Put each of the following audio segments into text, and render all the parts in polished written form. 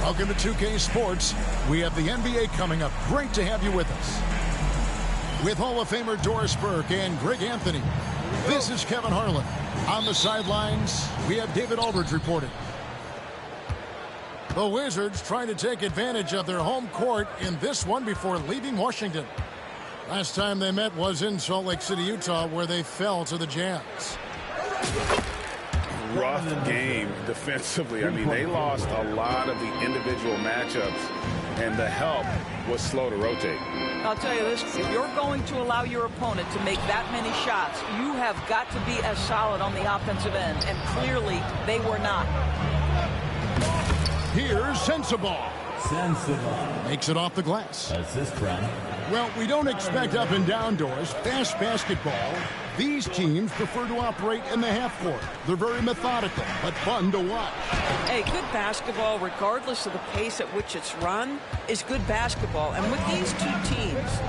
Welcome to 2K Sports. We have the NBA coming up. Great to have you with us. With Hall of Famer Doris Burke and Greg Anthony, this is Kevin Harlan. On the sidelines, we have David Aldridge reporting. The Wizards trying to take advantage of their home court in this one before leaving Washington. Last time they met was in Salt Lake City, Utah, where they fell to the Jazz. Rough game defensively. I mean, they lost a lot of the individual matchups, and the help was slow to rotate. I'll tell you this, if you're going to allow your opponent to make that many shots, you have got to be as solid on the offensive end, and clearly they were not. Here's Sensabaugh. Makes it off the glass. Assist run. Well, we don't expect up and down doors. Fast basketball. These teams prefer to operate in the half court. They're very methodical, but fun to watch. Hey, good basketball, regardless of the pace at which it's run, is good basketball. And with these two teams,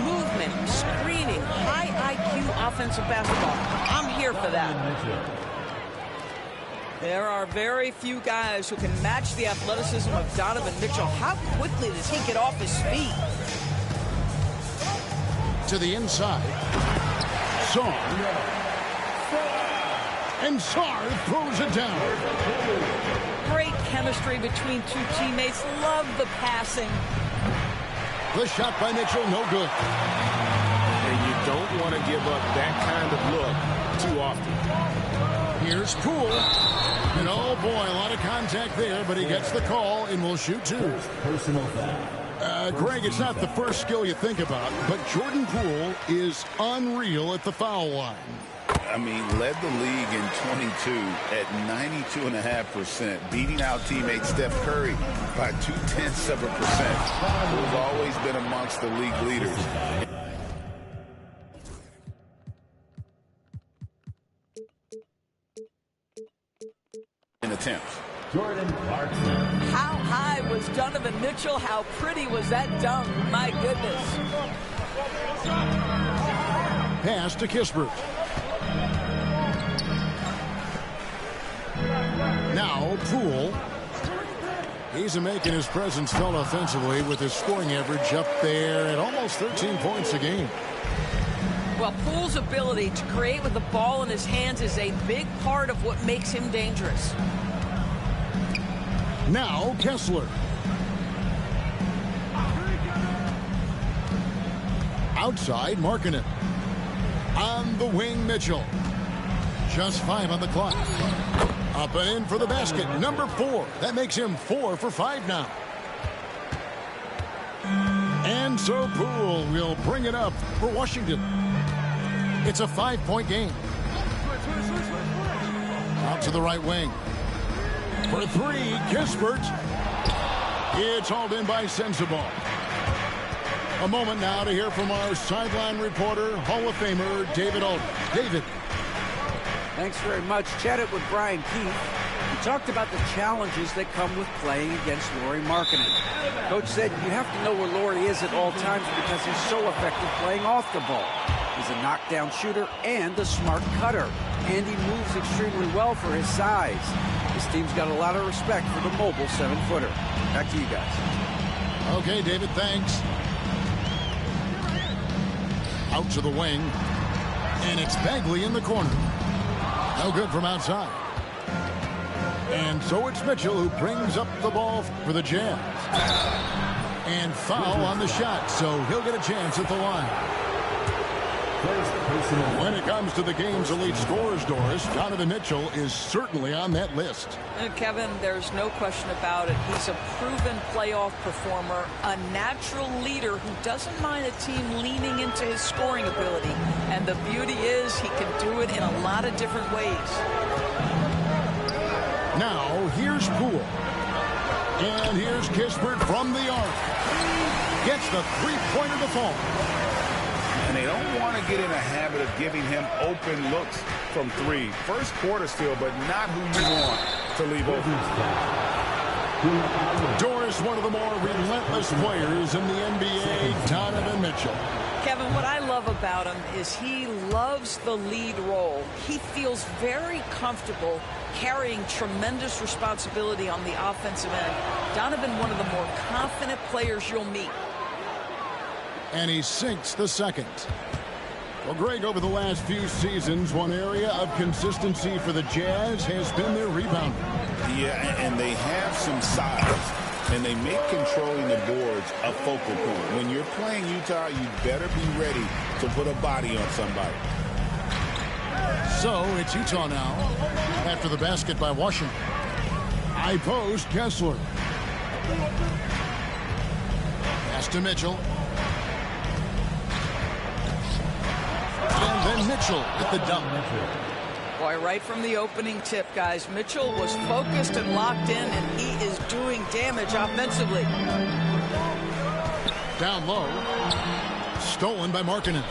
movement, screening, high IQ offensive basketball, I'm here for that. There are very few guys who can match the athleticism of Donovan Mitchell. How quickly does he get off his feet? To the inside. Sarr. And Sarr throws it down. Great chemistry between two teammates. Love the passing. The shot by Mitchell, no good. And you don't want to give up that kind of look too often. Here's Poole. And oh boy, a lot of contact there, but he gets the call and will shoot two. Personal foul. Greg, it's not the first skill you think about, but Jordan Poole is unreal at the foul line. I mean, led the league in 22 at 92.5%, beating out teammate Steph Curry by 0.2%. Who's always been amongst the league leaders. In attempts. Jordan Clarkson. How high was Donovan Mitchell? How pretty was that dunk? My goodness. Pass to Kispert. Now Poole. He's making his presence felt offensively with his scoring average up there at almost 13 points a game. Well, Poole's ability to create with the ball in his hands is a big part of what makes him dangerous. Now Kessler. Outside, Markkanen. On the wing, Mitchell. Just 5 on the clock. Up and in for the basket, number 4. That makes him 4 for 5 now. And so Poole will bring it up for Washington. It's a 5-point game. Out to the right wing. For 3, Kispert. It's hauled in by Sensabaugh. A moment now to hear from our sideline reporter, Hall of Famer David Aldridge. David. Thanks very much. Chatted with Brian Keefe. He talked about the challenges that come with playing against Lauri Markkanen. Coach said you have to know where Lauri is at all times because he's so effective playing off the ball. He's a knockdown shooter and a smart cutter. And he moves extremely well for his size. This team's got a lot of respect for the mobile 7-footer. Back to you guys. Okay, David, thanks. Out to the wing. And it's Bagley in the corner. No good from outside. And so it's Mitchell who brings up the ball for the Jazz. And foul on the shot, so he'll get a chance at the line. When it comes to the game's elite scorers, Doris, Donovan Mitchell is certainly on that list. Kevin, there's no question about it. He's a proven playoff performer, a natural leader who doesn't mind a team leaning into his scoring ability. And the beauty is he can do it in a lot of different ways. Now, here's Poole. And here's Kispert from the arc. Gets the three-pointer to fall. And they don't want to get in a habit of giving him open looks from 3. First quarter still, but not who you want to leave open. Doris, one of the more relentless players in the NBA, Donovan Mitchell. Kevin, what I love about him is he loves the lead role. He feels very comfortable carrying tremendous responsibility on the offensive end. Donovan, one of the more confident players you'll meet. And he sinks the second. Well, Greg, over the last few seasons, one area of consistency for the Jazz has been their rebounding. Yeah, and they have some size. And they make controlling the boards a focal point. When you're playing Utah, you better be ready to put a body on somebody. So it's Utah now after the basket by Washington. High post, Kessler. Pass to Mitchell. And then Mitchell at the dunk. Boy, right from the opening tip, guys, Mitchell was focused and locked in, and he is doing damage offensively. Down low. Stolen by Markkanen.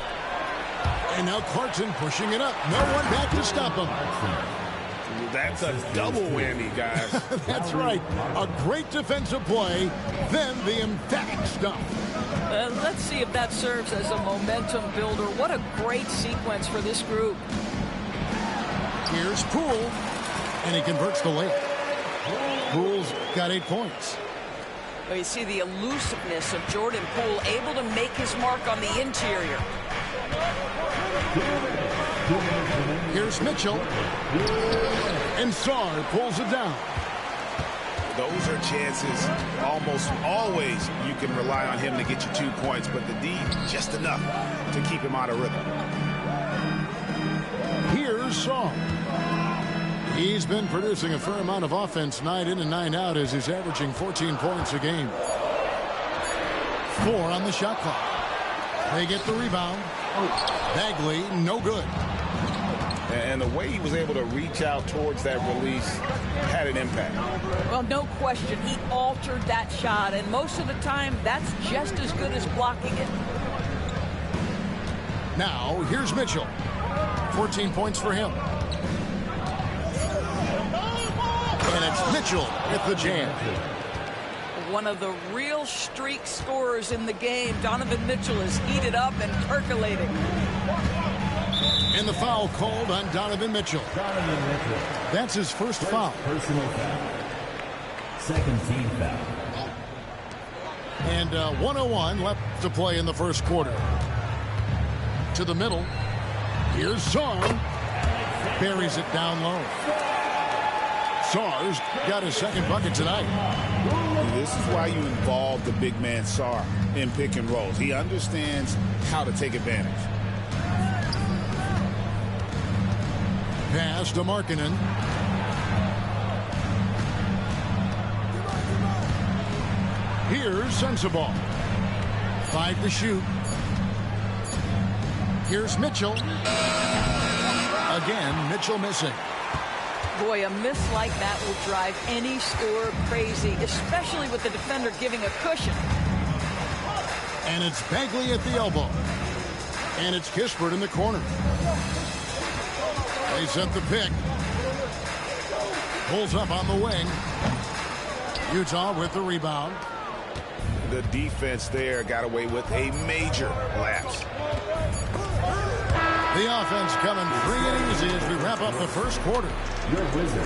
And now Clarkson pushing it up. No one back to stop him. That's a double whammy, guys. That's right. A great defensive play, then the emphatic stop. Let's see if that serves as a momentum builder. What a great sequence for this group. Here's Poole, and he converts the layup. Poole's got 8 points. Well, you see the elusiveness of Jordan Poole, able to make his mark on the interior. Here's Mitchell, and Sarr pulls it down. Those are chances almost always you can rely on him to get you 2 points, but the D just enough to keep him out of rhythm. Here's Sarr. He's been producing a fair amount of offense night in and night out as he's averaging 14 points a game. 4 on the shot clock. They get the rebound. Bagley, no good. And the way he was able to reach out towards that release had an impact. Well, no question. He altered that shot, and most of the time, that's just as good as blocking it. Now, here's Mitchell. 14 points for him. And it's Mitchell at the jam. One of the real streak scorers in the game. Donovan Mitchell is heated up and percolating. And the foul called on Donovan Mitchell. That's his first foul. Personal foul. Second team foul. And 1:01 left to play in the first quarter. To the middle. Here's Sarr. Buries it down low. Sarr's got his second bucket tonight. This is why you involve the big man Sarr in pick and rolls. He understands how to take advantage. Pass to Markkanen. Here's Sensabaugh. 5 to shoot. Here's Mitchell. Again, Mitchell missing. Boy, a miss like that will drive any scorer crazy, especially with the defender giving a cushion. And it's Bagley at the elbow. And it's Kispert in the corner. They set the pick. Pulls up on the wing. Utah with the rebound. The defense there got away with a major lapse. The offense coming free and easy as we wrap up the first quarter.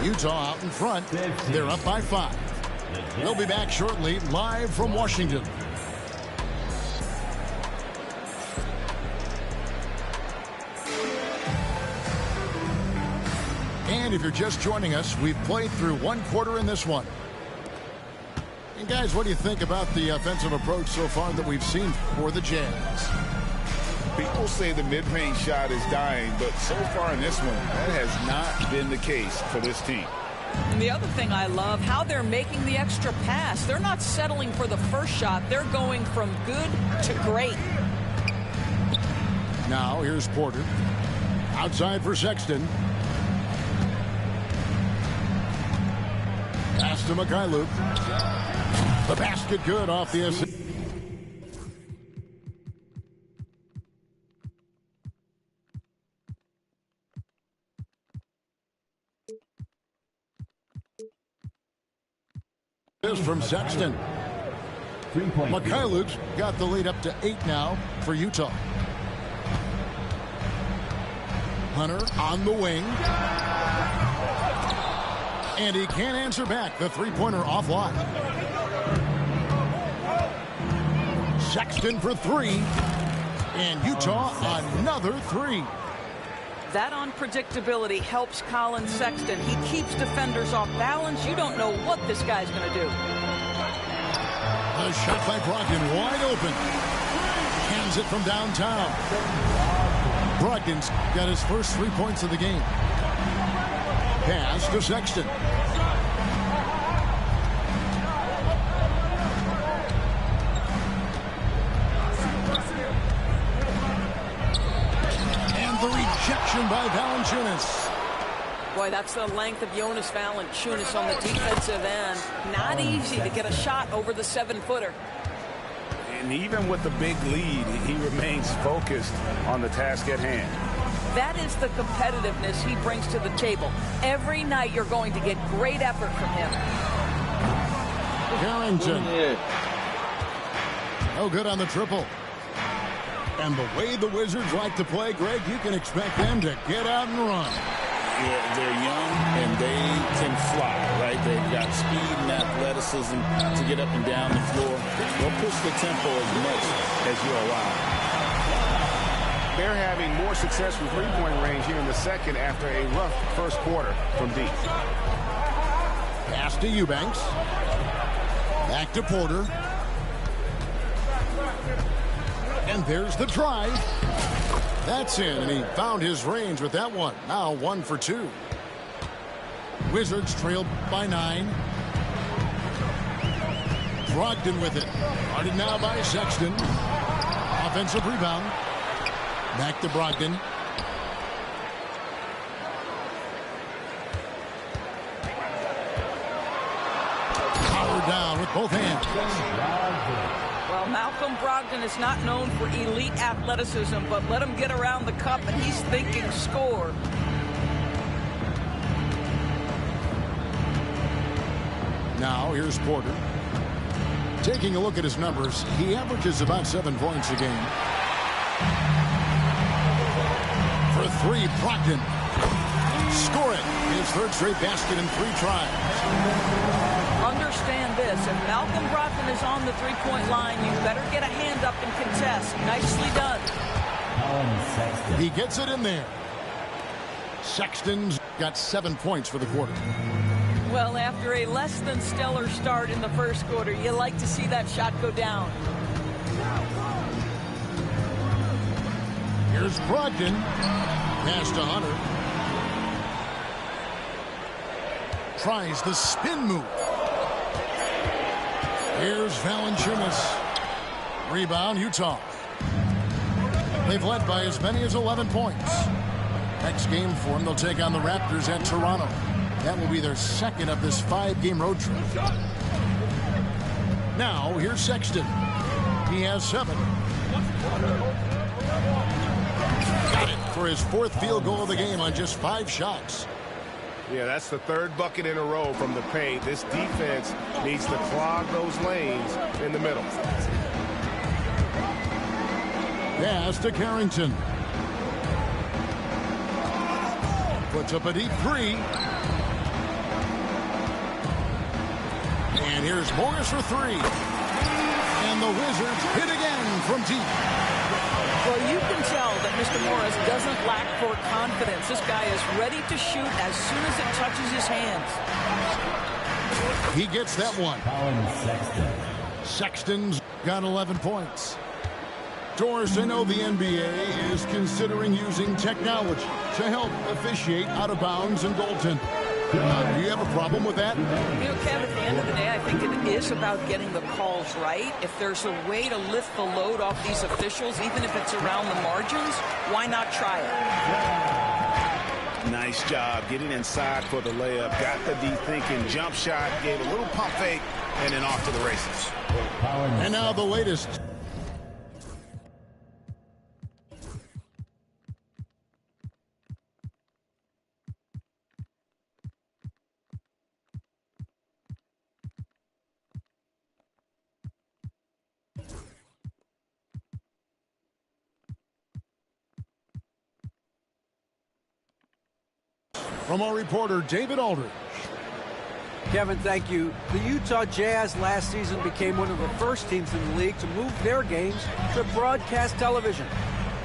Utah out in front. They're up by 5. They'll be back shortly, live from Washington. And if you're just joining us, we've played through 1 quarter in this one. And guys, what do you think about the offensive approach so far that we've seen for the Jazz? People say the mid-range shot is dying, but so far in this one, that has not been the case for this team. And the other thing I love, how they're making the extra pass. They're not settling for the first shot. They're going from good to great. Now, here's Porter. Outside for Sexton. Pass to Mikhailuk. The basket good off the assist. From Sexton. Mikhailuk's Mikhailuk's got the lead up to 8 now for Utah. Hunter on the wing. And he can't answer back. The three-pointer offline. Sexton for three. And Utah another three. That unpredictability helps Colin Sexton. He keeps defenders off balance. You don't know what this guy's going to do. A shot by Brogdon, wide open. Hands it from downtown. Brogdon's got his first 3 points of the game. Pass to Sexton. The rejection by Valanciunas. Boy, that's the length of Jonas Valanciunas on the defensive end. Not easy to get a shot over the 7-footer. And even with the big lead, he remains focused on the task at hand. That is the competitiveness he brings to the table. Every night you're going to get great effort from him. Carrington. No good on the triple. And the way the Wizards like to play, Greg, you can expect them to get out and run. Yeah, they're young and they can fly, right? They've got speed and athleticism to get up and down the floor. They'll push the tempo as much as you allow. They're having more success from three-point range here in the second after a rough first quarter from deep. Pass to Eubanks. Back to Porter. And there's the drive. That's in, and he found his range with that one. Now 1 for 2. Wizards trailed by 9. Brogdon with it. Guarded now by Sexton. Offensive rebound. Back to Brogdon. Powered down with both hands. Well, Malcolm Brogdon is not known for elite athleticism, but let him get around the cup and he's thinking score. Now here's Porter. Taking a look at his numbers, he averages about 7 points a game. For 3, Brogdon. Score it. His third straight basket in 3 tries. Understand this, if Malcolm Brogdon is on the three-point line, you better get a hand up and contest. Nicely done. He gets it in there. Sexton's got 7 points for the quarter. Well, after a less than stellar start in the first quarter, you like to see that shot go down. Here's Brogdon. Pass to Hunter. Tries the spin move. Here's Valanciunas. Rebound, Utah. They've led by as many as 11 points. Next game for them, they'll take on the Raptors at Toronto. That will be their second of this 5-game road trip. Now, here's Sexton. He has 7. Got it for his 4th field goal of the game on just 5 shots. Yeah, that's the 3rd bucket in a row from the paint. This defense needs to clog those lanes in the middle. Pass to Carrington. Puts up a deep 3. And here's Morris for 3. And the Wizards hit again from deep. Well, you can tell that Mr. Morris doesn't lack for confidence. This guy is ready to shoot as soon as it touches his hands. He gets that one. Sexton's got 11 points. Doris, I know the NBA is considering using technology to help officiate out of bounds and goaltending. Do you have a problem with that? You know, Kev, at the end of the day, I think it is about getting the calls right. If there's a way to lift the load off these officials, even if it's around the margins, why not try it? Nice job getting inside for the layup. Got the deep thinking jump shot, gave a little pump fake, and then off to the races. And now the latest. from our reporter, David Aldridge. Kevin, thank you. The Utah Jazz last season became one of the first teams in the league to move their games to broadcast television.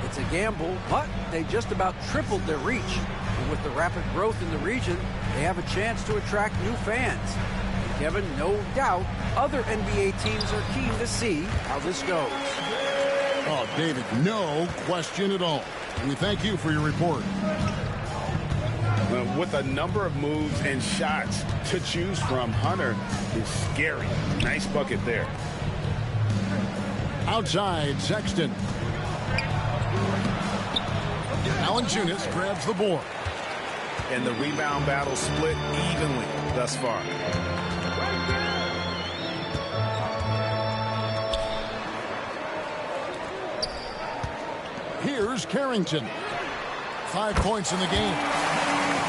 It's a gamble, but they just about tripled their reach. And with the rapid growth in the region, they have a chance to attract new fans. And Kevin, no doubt, other NBA teams are keen to see how this goes. Oh, David, no question at all. And we thank you for your report. With a number of moves and shots to choose from, Hunter is scary. Nice bucket there. Outside, Sexton. Valanciunas grabs the board. And the rebound battle split evenly thus far. Here's Carrington. 5 points in the game.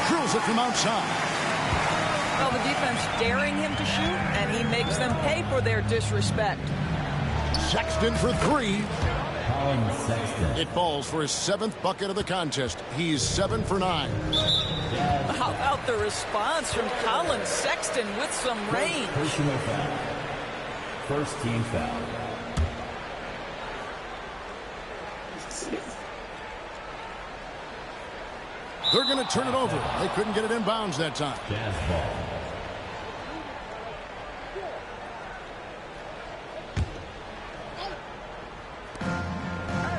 Drills it from outside. Well, the defense daring him to shoot, and he makes them pay for their disrespect. Sexton for 3. Colin Sexton. It falls for his 7th bucket of the contest. He's 7 for 9. How about the response from Colin Sexton with some range? Personal foul. First team foul. They're going to turn it over. They couldn't get it in bounds that time. Jazz ball.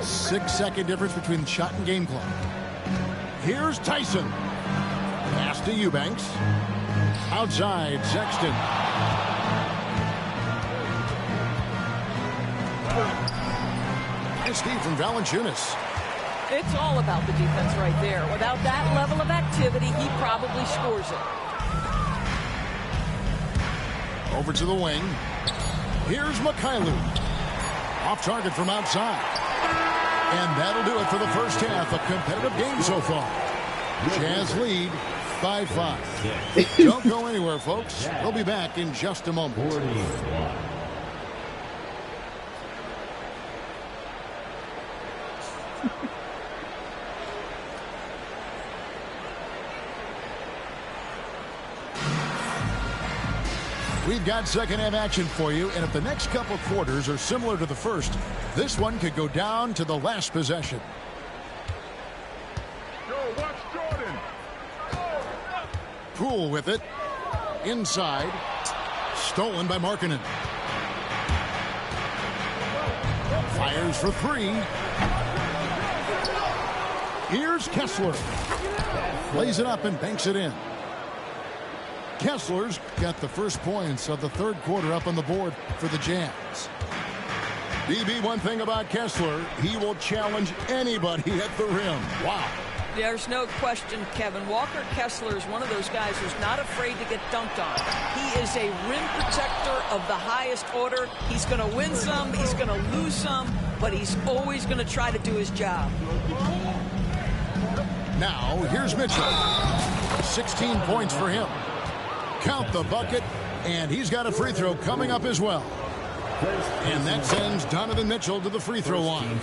Six-second difference between the shot and game clock. Here's Tyson. Pass to Eubanks. Outside, Sexton. Nice steal from Valanciunas. It's all about the defense right there. Without that level of activity, he probably scores it. Over to the wing. Here's Mikhailuk. Off target from outside. And that'll do it for the first half. A competitive game so far. Jazz lead by 5. Don't go anywhere, folks. We'll be back in just a moment. 41. We've got second half action for you, and if the next couple quarters are similar to the first, this one could go down to the last possession. Poole with it. Inside. Stolen by Markkanen. Fires for 3. Here's Kessler. Lays it up and banks it in. Kessler's got the first points of the third quarter up on the board for the Jazz. BB, one thing about Kessler, he will challenge anybody at the rim. Wow. There's no question, Kevin. Walker Kessler is one of those guys who's not afraid to get dunked on. He is a rim protector of the highest order. He's going to win some, he's going to lose some, but he's always going to try to do his job. Now, here's Mitchell. 16 points for him. Count the bucket, and he's got a free throw coming up as well. And that sends Donovan Mitchell to the free throw line.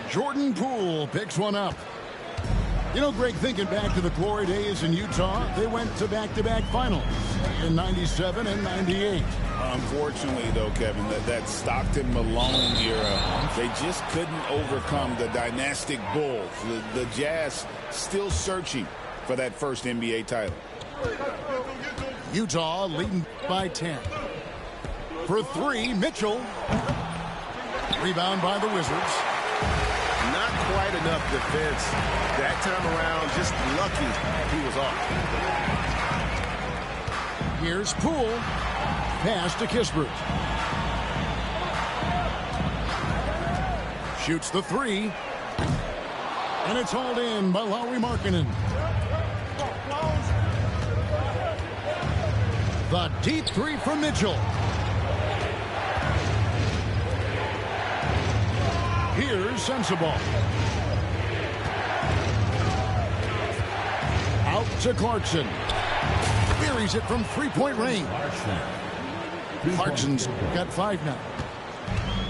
Jordan Poole picks one up. You know, Greg, thinking back to the glory days in Utah, they went to back-to-back finals in 97 and 98. Unfortunately, though, Kevin, that Stockton-Malone era, they just couldn't overcome the dynastic Bulls. The Jazz still searching for that first NBA title. Utah leading by 10. For 3, Mitchell. Rebound by the Wizards. Not quite enough defense. That time around, just lucky he was off. Here's Poole. Pass to Kispert. Shoots the 3. And it's hauled in by Lauri Markkanen. The deep 3 from Mitchell. Here's Sensabaugh. Out to Clarkson. Buries it from three-point range. Clarkson's got 5 now.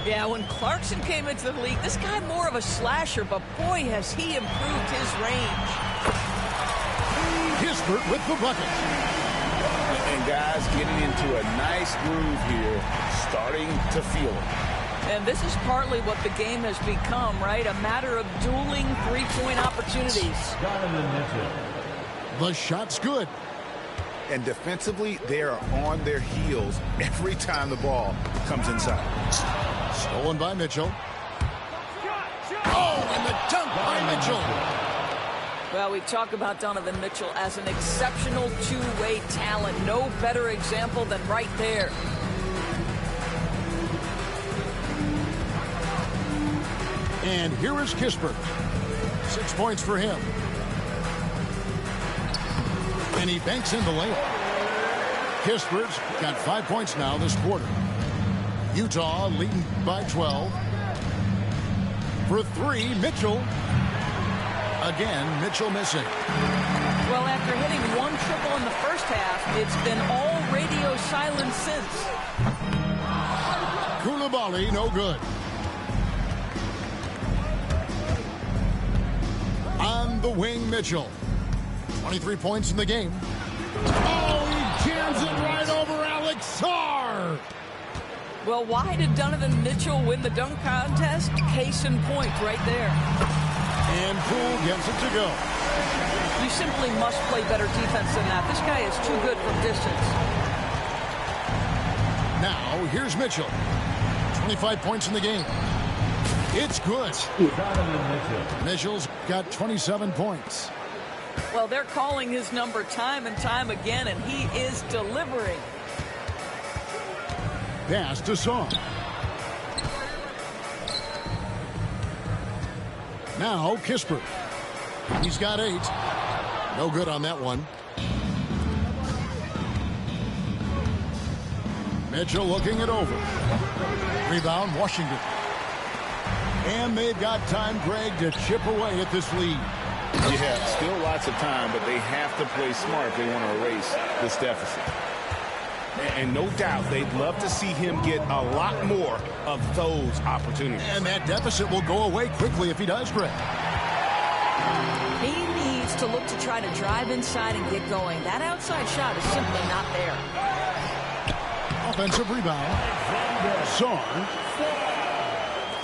Yeah, when Clarkson came into the league, this guy more of a slasher, but boy, has he improved his range. Kispert with the bucket. And guys getting into a nice groove here, starting to feel it. And this is partly what the game has become, right? A matter of dueling three-point opportunities. The shot's good. And defensively, they are on their heels every time the ball comes inside. Stolen by Mitchell. Oh, and the dunk by Mitchell. Well, we talk about Donovan Mitchell as an exceptional two-way talent. No better example than right there. And here is Kispert. 6 points for him. And he banks in the layup. Kispert's got 5 points now this quarter. Utah leading by 12. For three, Mitchell. Again, Mitchell missing. Well, after hitting one triple in the first half, it's been all radio silence since. Koulibaly, no good. On the wing, Mitchell. 23 points in the game. Oh, he jams it right over Alex Sarr. Well, why did Donovan Mitchell win the dunk contest? Case in point right there. And Poole gets it to go. You simply must play better defense than that. This guy is too good from distance. Now, here's Mitchell. 25 points in the game. It's good. Mitchell's got 27 points. Well, they're calling his number time and time again, and he is delivering. Pass to Song. Now Kispert. He's got 8. No good on that one. Mitchell looking it over. Rebound, Washington. And they've got time, Greg, to chip away at this lead. Yeah, still lots of time, but they have to play smart if they want to erase this deficit. And no doubt they'd love to see him get a lot more of those opportunities. And that deficit will go away quickly if he does, Greg. He needs to look to try to drive inside and get going. That outside shot is simply not there. Offensive rebound. Sarr.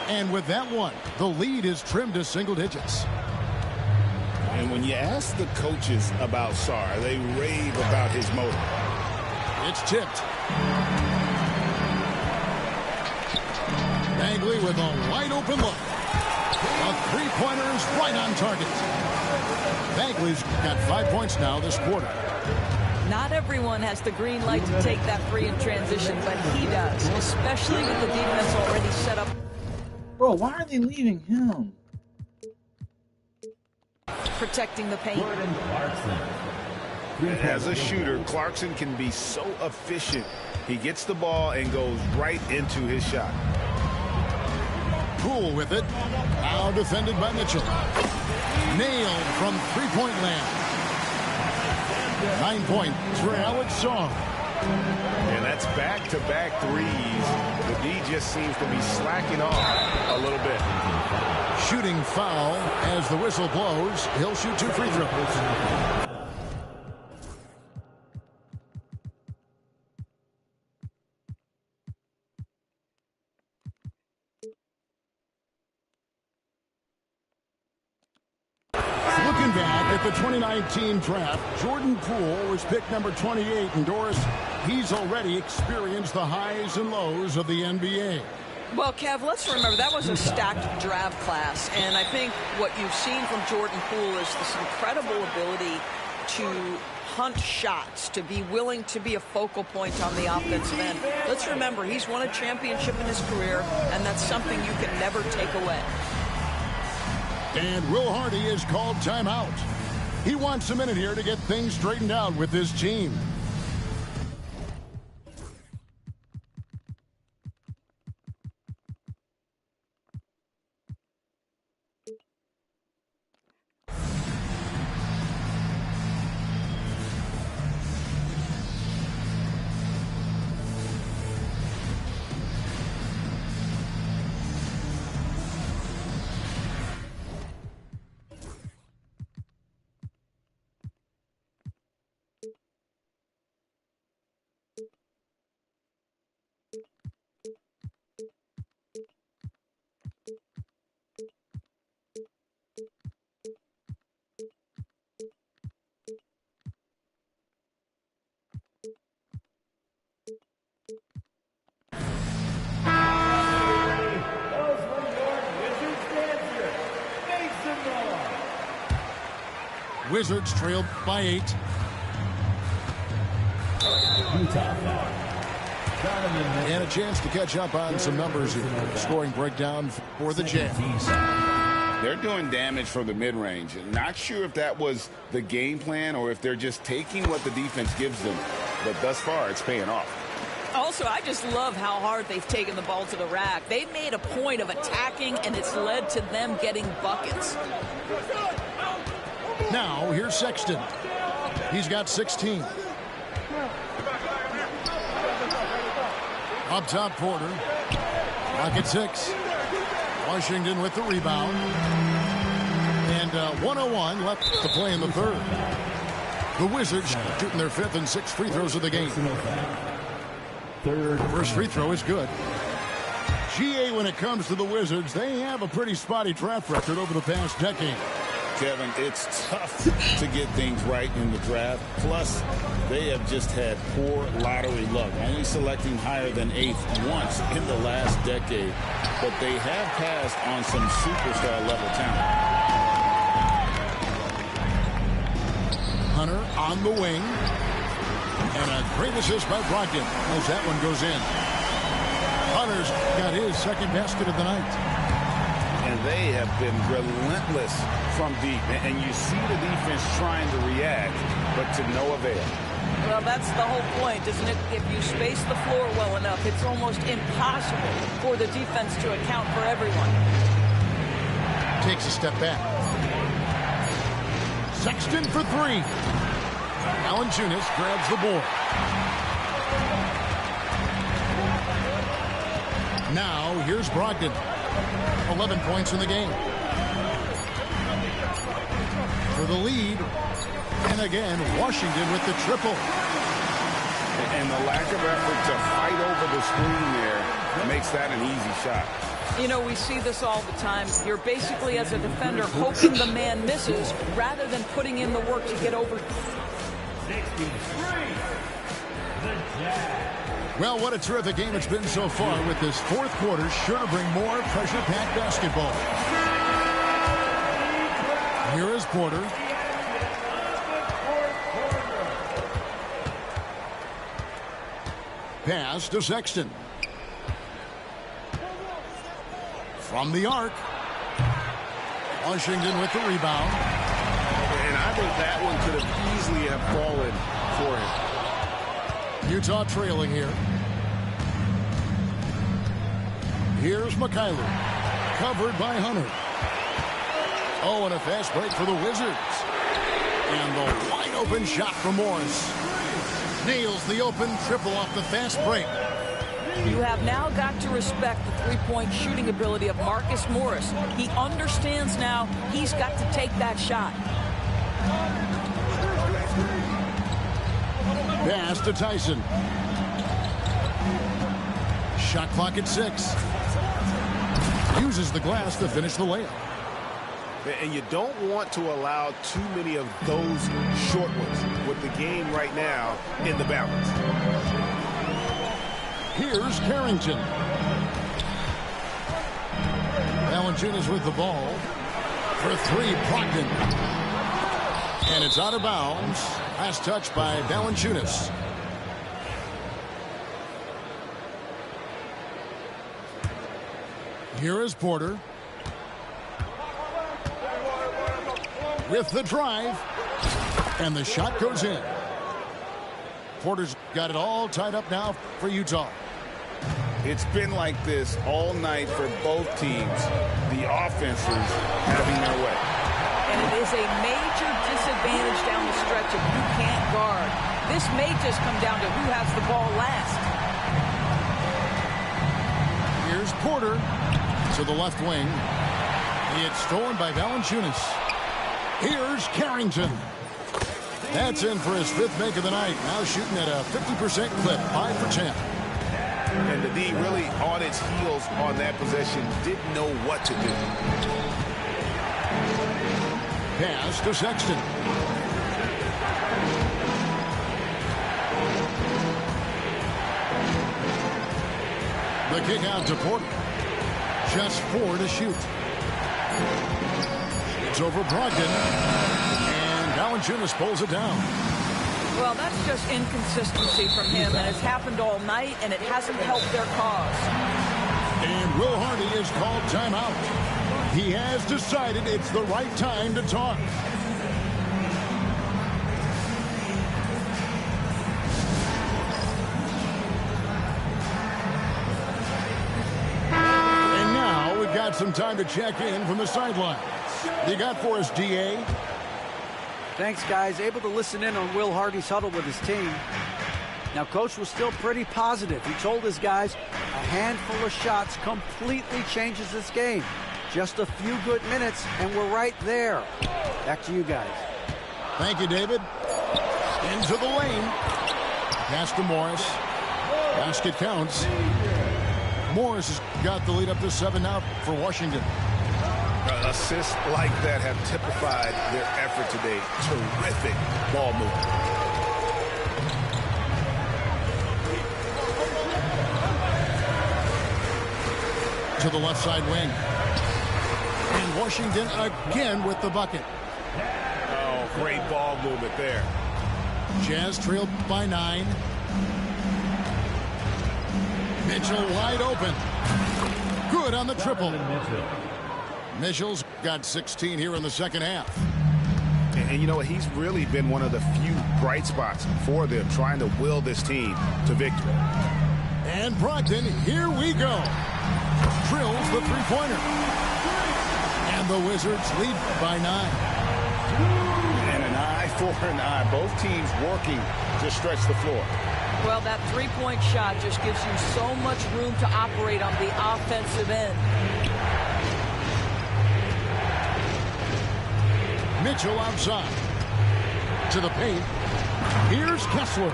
And with that one, the lead is trimmed to single digits. And when you ask the coaches about Sarr, they rave about his motor. It's tipped. Bagley with a wide open look. A three-pointer is right on target. Bagley's got 5 points now this quarter. Not everyone has the green light to take that three in transition, but he does, especially with the defense already set up. Bro, why are they leaving him? Protecting the paint. As a shooter, Clarkson can be so efficient. He gets the ball and goes right into his shot. Poole with it. Now defended by Mitchell. Nailed from three-point land. 9 points for Alex Sarr. And that's back-to-back threes. The D just seems to be slacking off a little bit. Shooting foul as the whistle blows. He'll shoot 2 free throws. Looking back at the 2019 draft, Jordan Poole was picked number 28, and Doris, he's already experienced the highs and lows of the NBA. Well, Kev, let's remember that was a stacked draft class, and I think what you've seen from Jordan Poole is this incredible ability to hunt shots, to be willing to be a focal point on the offensive end. Let's remember, he's won a championship in his career, and that's something you can never take away. And Will Hardy is called timeout. He wants a minute here to get things straightened out with his team. Wizards trailed by 8. Utah foul. And a chance to catch up on some numbers here. Scoring breakdown for the Jazz. They're doing damage from the mid-range. Not sure if that was the game plan or if they're just taking what the defense gives them. But thus far, it's paying off. Also, I just love how hard they've taken the ball to the rack. They've made a point of attacking, and it's led to them getting buckets. Now, here's Sexton. He's got 16. Up top, Porter. Rocket 6. Washington with the rebound. And 1:01 left to play in the third. The Wizards shooting their 5th and 6th free throws of the game. First free throw is good. GA, when it comes to the Wizards, they have a pretty spotty track record over the past decade. Kevin, it's tough to get things right in the draft. Plus, they have just had poor lottery luck, only selecting higher than 8th once in the last decade. But they have passed on some superstar-level talent. Hunter on the wing. And a great assist by Brogdon as that one goes in. Hunter's got his second basket of the night. And they have been relentless from deep. And you see the defense trying to react, but to no avail. Well, that's the whole point, isn't it? If you space the floor well enough, it's almost impossible for the defense to account for everyone. Takes a step back. Sexton for 3. Valanciunas grabs the board. Now, here's Brogdon. 11 points in the game. For the lead. And again, Washington with the triple. And the lack of effort to fight over the screen there makes that an easy shot. You know, we see this all the time. You're basically, as a defender, hoping the man misses rather than putting in the work to get over. Well, what a terrific game it's been so far, with this fourth quarter sure to bring more pressure-packed basketball. Here is Porter. Pass to Sexton. From the arc. Washington with the rebound. And I think that one could have easily have fallen for him. Utah trailing here. Here's McKyler. Covered by Hunter. Oh, and a fast break for the Wizards. And the wide open shot from Morris. Nails the open triple off the fast break. You have now got to respect the three-point shooting ability of Marcus Morris. He understands now he's got to take that shot. Pass to Tyson. Shot clock at 6. Uses the glass to finish the layup. And you don't want to allow too many of those short ones with the game right now in the balance. Here's Carrington. Valanciunas with the ball. For 3, Brogdon. And it's out of bounds. Last touch by Valanciunas. Here is Porter. With the drive. And the shot goes in. Porter's got it all tied up now for Utah. It's been like this all night for both teams. The offenses having their way. And it is a major disadvantage down the stretch if you can't guard. This may just come down to who has the ball last. Here's Porter to the left wing. It's stolen by Valanciunas. Here's Carrington. That's in for his 5th make of the night. Now shooting at a 50% clip, 5 for 10. And the D really on its heels on that possession, didn't know what to do. Pass to Sexton. The kick out to Porter. Just 4 to shoot. It's over Brogdon. And Valanciunas pulls it down. Well, that's just inconsistency from him, and it's happened all night, and it hasn't helped their cause. And Will Hardy is called timeout. He has decided it's the right time to talk. And now we've got some time to check in from the sidelines. You got for us, D.A.? Thanks, guys. Able to listen in on Will Hardy's huddle with his team. Now, Coach was still pretty positive. He told his guys a handful of shots completely changes this game. Just a few good minutes, and we're right there. Back to you guys. Thank you, David. Into the lane. Pass to Morris. Basket counts. Morris has got the lead up to 7 now for Washington. Assists like that have typified their effort today. Terrific ball movement. To the left side wing. And Washington again with the bucket. Oh, great ball movement there. Jazz trailed by 9. Mitchell wide open. Good on the triple. Mitchell's got 16 here in the second half. And you know what? He's really been one of the few bright spots for them, trying to will this team to victory. And Brogdon, here we go. Drills the three-pointer. And the Wizards lead by 9. And an eye for an eye. Both teams working to stretch the floor. Well, that three-point shot just gives you so much room to operate on the offensive end. Mitchell outside. To the paint. Here's Kessler.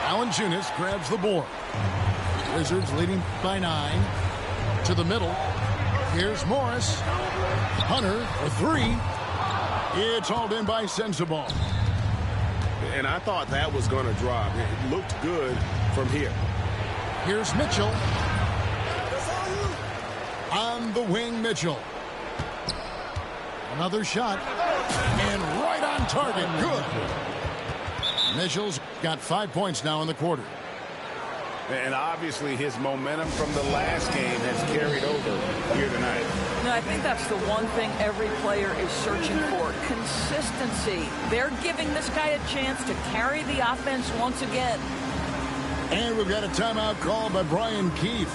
Valanciunas grabs the board. Wizards leading by 9. To the middle. Here's Morris. Hunter for 3. It's hauled in by Sensabaugh. And I thought that was going to drop. It looked good from here. Here's Mitchell. On the wing, Mitchell. Another shot. And right on target. Good. Mitchell's got 5 points now in the quarter. And obviously his momentum from the last game has carried over here tonight. No, I think that's the one thing every player is searching for. Consistency. They're giving this guy a chance to carry the offense once again. And we've got a timeout called by Brian Keefe.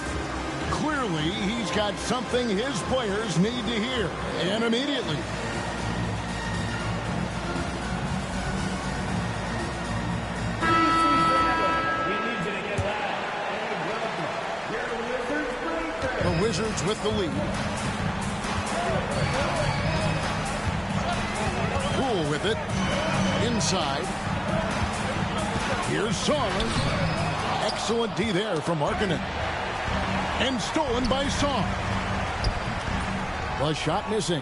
Clearly, he's got something his players need to hear, and immediately. The Wizards with the lead. Poole with it. Inside. Here's Song. Excellent D there from Markkanen. And stolen by Song. The shot missing.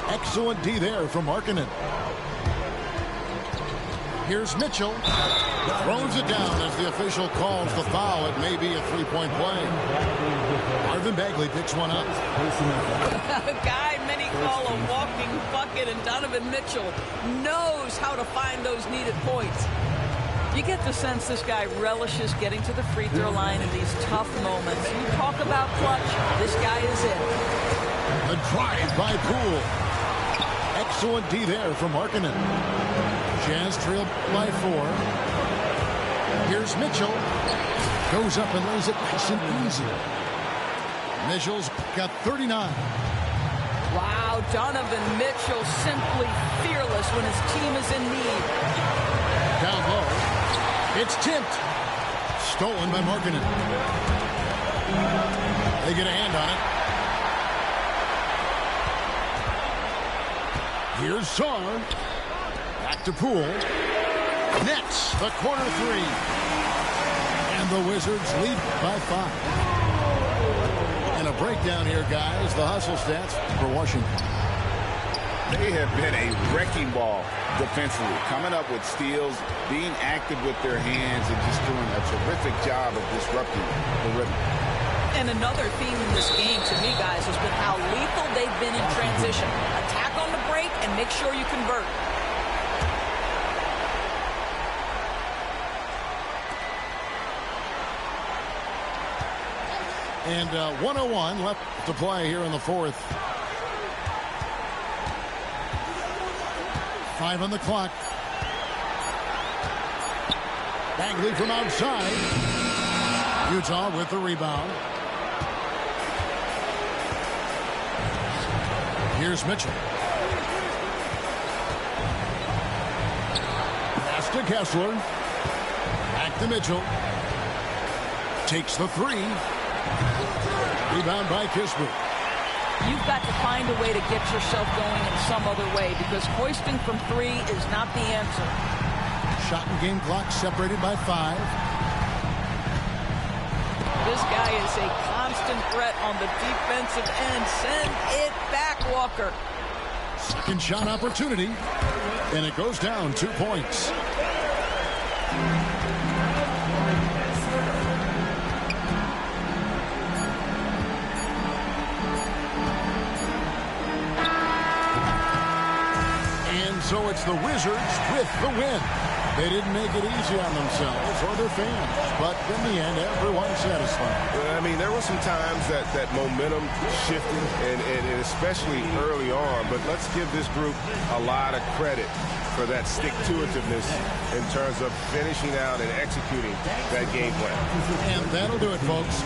Excellent D there from Markkanen. Here's Mitchell. Throws it down as the official calls the foul. It may be a three-point play. Marvin Bagley picks one up. A guy many call a walking bucket, and Donovan Mitchell knows how to find those needed points. You get the sense this guy relishes getting to the free throw line in these tough moments. You talk about clutch, this guy is it. The drive by Poole. Excellent D there from Markkanen. Jazz trailed by 4. Here's Mitchell. Goes up and lays it nice and easy. Mitchell's got 39. Wow, Donovan Mitchell simply fearless when his team is in need. Down low. It's tipped. Stolen by Markkanen. They get a hand on it. Here's Song. Back to Poole. Nets the corner 3. And the Wizards lead by 5. And a breakdown here, guys. The hustle stats for Washington. They have been a wrecking ball defensively, coming up with steals, being active with their hands, and just doing a terrific job of disrupting the rhythm. And another theme in this game, to me, guys, has been how lethal they've been in transition. Attack on the break and make sure you convert. And 1:01 left to play here in the fourth. 5 on the clock. Bagley from outside. Utah with the rebound. Here's Mitchell. Pass to Kessler. Back to Mitchell. Takes the three. Rebound by Kispert. You've got to find a way to get yourself going in some other way, because hoisting from three is not the answer. Shot and game clock separated by 5. This guy is a constant threat on the defensive end. Send it back, Walker. Second shot opportunity. And it goes down 2 points. And so it's the Wizards with the win. They didn't make it easy on themselves or their fans, but in the end, everyone's satisfied. I mean, there were some times that momentum shifted, and especially early on, but let's give this group a lot of credit for that stick-to-itiveness in terms of finishing out and executing that game plan. And that'll do it, folks.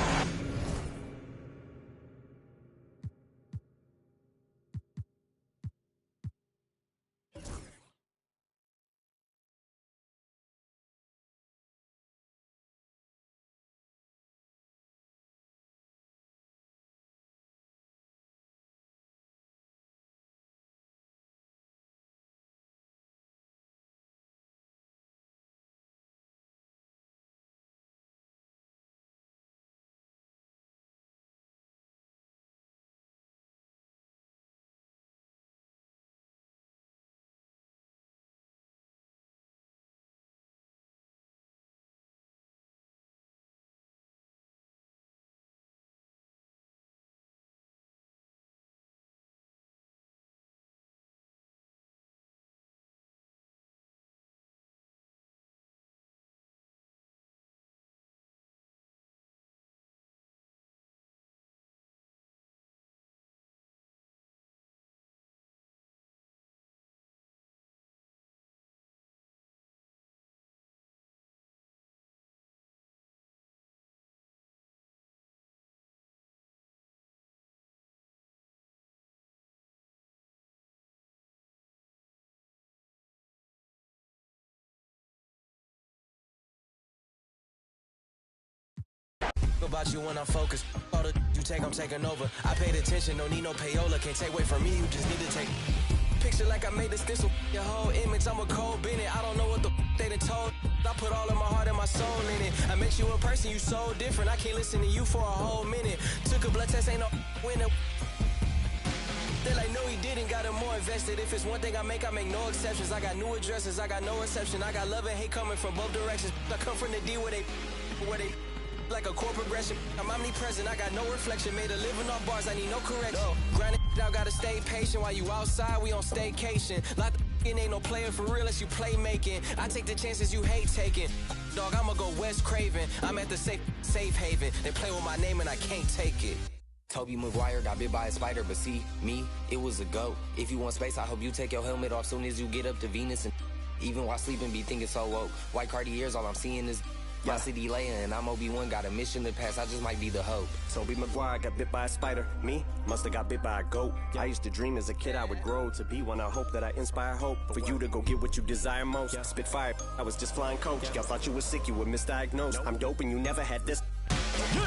About you when I'm focused. All the you take, I'm taking over. I paid attention, don't need no payola. Can't take away from me, you just need to take. Picture like I made the stencil. Your whole image, I'm a cold Bennett. I don't know what the they done told. I put all of my heart and my soul in it. I met you in person, you so different. I can't listen to you for a whole minute. Took a blood test, ain't no winner. They're like, no, he didn't, got him more invested. If it's one thing I make no exceptions. I got new addresses, I got no exception. I got love and hate coming from both directions. I come from the D where they like a core progression. I'm omnipresent, I got no reflection. Made a living off bars, I need no correction. Grinding out, gotta stay patient. While you outside, we on staycation. Like the ain't no player for real unless you play making. I take the chances you hate taking. Dog, I'ma go West Craven. I'm at the safe haven. They play with my name and I can't take it. Toby Maguire got bit by a spider, but see, me, it was a goat. If you want space, I hope you take your helmet off soon as you get up to Venus. And even while sleeping, be thinking so woke. White Cartiers, all I'm seeing is my city Leia, and I'm Obi-Wan, got a mission to pass. I just might be the hope. Toby Maguire got bit by a spider. Me, must have got bit by a goat. I used to dream as a kid I would grow to be one. I hope that I inspire hope for you to go get what you desire most. Spit fire, I was just flying coach. Y'all thought you were sick, you were misdiagnosed. I'm dope and you never had this.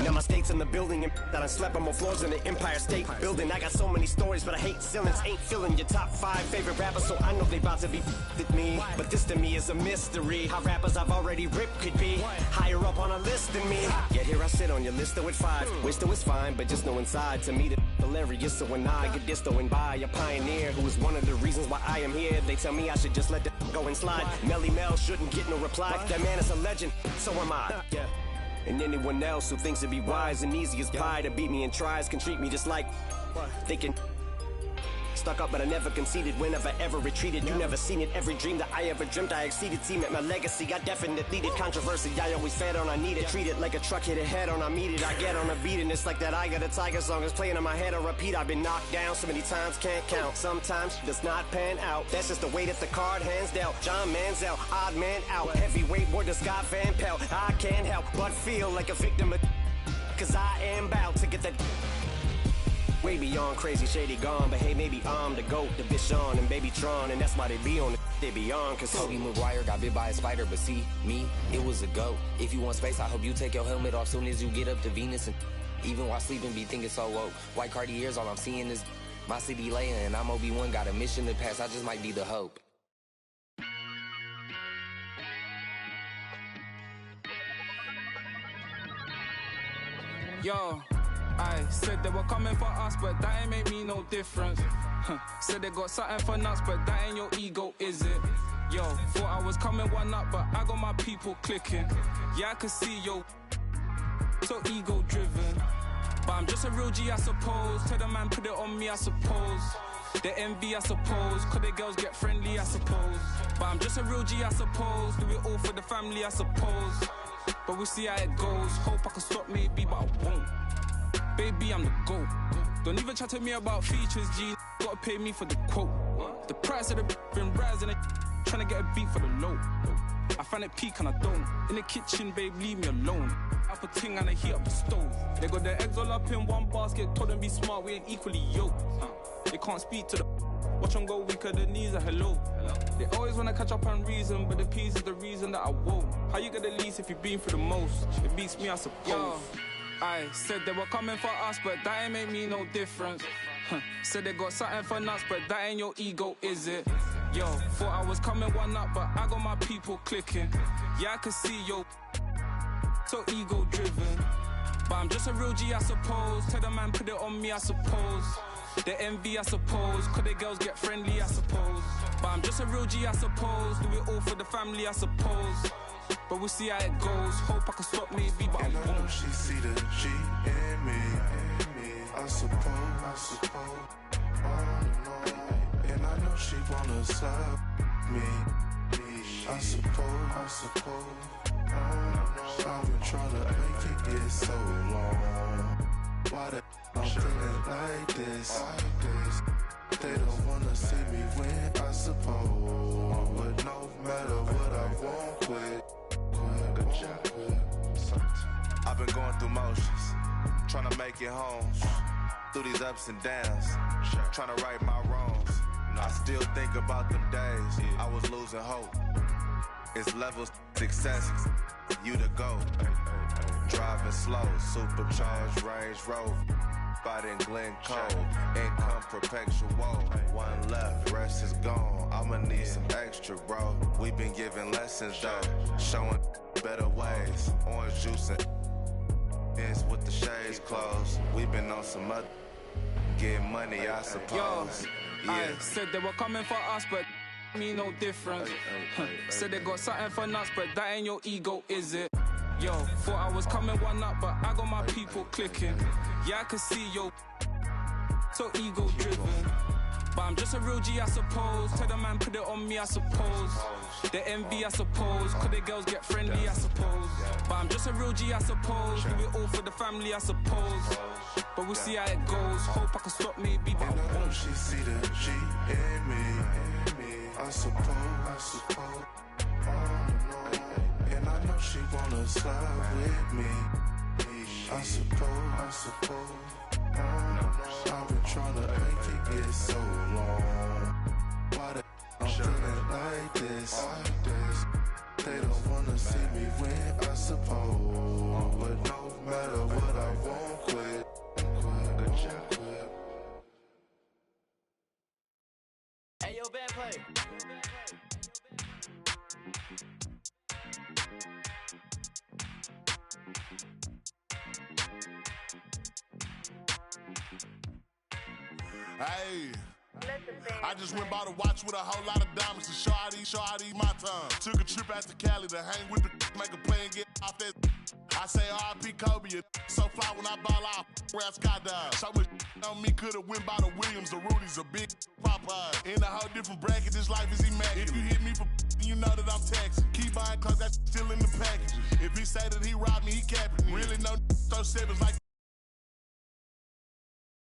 Now my state's in the building and that I slept on more floors than the Empire State Building. I got so many stories, but I hate ceilings. Ain't feeling your top 5 favorite rappers, so I know they about to be with me. But this to me is a mystery. How rappers I've already ripped could be higher up on a list than me. Yet here I sit on your list though at 5. Wish though it's fine, but just know inside to me that hilarious. So when I get distoing by a pioneer who is one of the reasons why I am here, they tell me I should just let that go and slide. Melly Mel shouldn't get no reply. That man is a legend, so am I. And anyone else who thinks it'd be wise and easy as pie to beat me and tries can treat me just like thinking Stuck up, but I never conceded. Whenever ever retreated, you never seen it. Every dream that I ever dreamt, I exceeded. Cement my legacy, I definitely did. Controversy, I always fed on, I need it. Treat it like a truck hit a head on, I meet it. I get on a beat, and it's like that I Got a Tiger song is playing in my head on repeat. I've been knocked down so many times, can't count. Sometimes does not pan out. That's just the way that the card hands dealt. John Manziel, odd man out. Heavyweight war to Scott Van Pelt. I can't help but feel like a victim of, cause I am about to get that way beyond crazy, shady, gone. But hey, maybe I'm the GOAT, the bitch on, and baby Tron, and that's why they be on it. They be on, cause Toby Maguire got bit by a spider, but see, me, it was a go. If you want space, I hope you take your helmet off soon as you get up to Venus. And even while sleeping, be thinking so woke. White Cartiers, all I'm seeing is my city laying, and I'm Obi-Wan, got a mission to pass, I just might be the hope. Yo, I said they were coming for us, but that ain't make me no difference. Said they got something for nuts, but that ain't your ego, is it? Yo, thought I was coming one up, but I got my people clicking. Yeah, I can see yo, so ego driven. But I'm just a real G, I suppose. Tell the man, put it on me, I suppose. The envy, I suppose. Cause the girls get friendly, I suppose. But I'm just a real G, I suppose. Do it all for the family, I suppose. But we'll see how it goes. Hope I can stop maybe, but I won't. Baby, I'm the GOAT. Don't even chat to me about features, G. Gotta pay me for the quote. The price of the been rising, trying to get a beat for the low. I find it peak and I don't. In the kitchen, babe, leave me alone. Up a ting and I heat up the stove. They got their eggs all up in one basket. Told them be smart, we ain't equally yoked. They can't speak to the watch them go weaker, the knees are hello. They always wanna catch up on reason, but the peas is the reason that I won't. How you get the least if you've been through the most? It beats me, I suppose. Yo, I said they were coming for us, but that ain't make me no difference. Said they got something for nuts, but that ain't your ego, is it? Yo, thought I was coming one up, but I got my people clicking. Yeah, I can see yo, so ego driven. But I'm just a real G, I suppose. Tell the man, put it on me, I suppose. The envy, I suppose. Cause the girls get friendly, I suppose. But I'm just a real G, I suppose. Do it all for the family, I suppose. But we'll see how it goes. Hope I can stop maybe, but and I won't. She see the G in me. I suppose. And I know she wanna slap me. I suppose. I've been trying to make it so long. Why the I'm feeling like this? They don't wanna see me win, I suppose. But no matter what I won't quit. I've been going through motions, trying to make it home. Through these ups and downs, trying to right my wrongs. I still think about them days I was losing hope. It's levels success, you the GOAT. Driving slow, supercharged Range Rover. In Glen Cove, income perpetual. One left, rest is gone. I'ma need some extra, bro. We been giving lessons though, showing better ways. Orange juice and ends with the shades closed. We been on some other getting money, I suppose. Yo, I said they were coming for us, but me no difference. Said they got something for nuts, but that ain't your ego, is it? Yo, thought I was coming one up, but I got my people clicking. Yeah, I can see yo, so ego driven. But I'm just a real G, I suppose. Tell the man, put it on me, I suppose. The envy, I suppose. Cause the girls get friendly, I suppose. But I'm just a real G, I suppose. Do it all for the family, I suppose. But we'll see how it goes. Hope I can stop maybe, but I won't. She see the G in me. I suppose. And I know she wanna slide with me. I suppose. I've been trying to make it so long. Why the I'm feeling like this? They don't wanna see me win, I suppose. But no matter what, I won't quit. Good job. Hey, yo, bad play. Hey, I just went by the watch with a whole lot of diamonds to show how these my time. Took a trip out to Cali to hang with the make a play and get off that. I say R.I.P. Kobe, so fly when I ball out, where I skydive. So much on me could've went by the Williams, the Rudy Arby's, a big Popeye. In a whole different bracket, this life is immaculate. If you hit me for you know that I'm taxing. Keep buying cause that's still in the package. If he say that he robbed me, he capping me. Really no throw sevens like